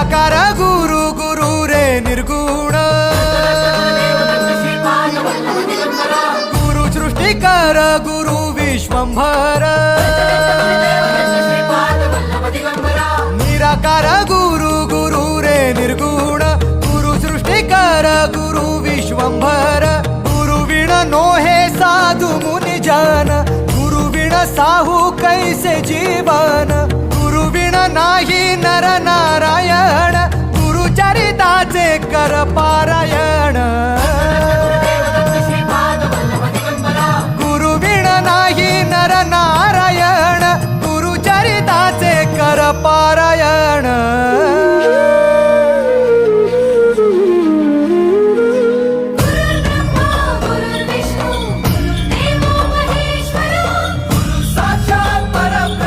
निराकार गुरु गुरु रे निर्गुण गुरु सृष्टिकर गुरु विश्वंभर निराकार गुरु गुरु रे निर्गुण गुरु सृष्टिकर गुरु विश्वंभर गुरु विण नोहे साधु मुनि जन गुरु विण साहू कैसे जीवन गुरु विण नाही नर नारायण गुरु चरिताचे कर पारायण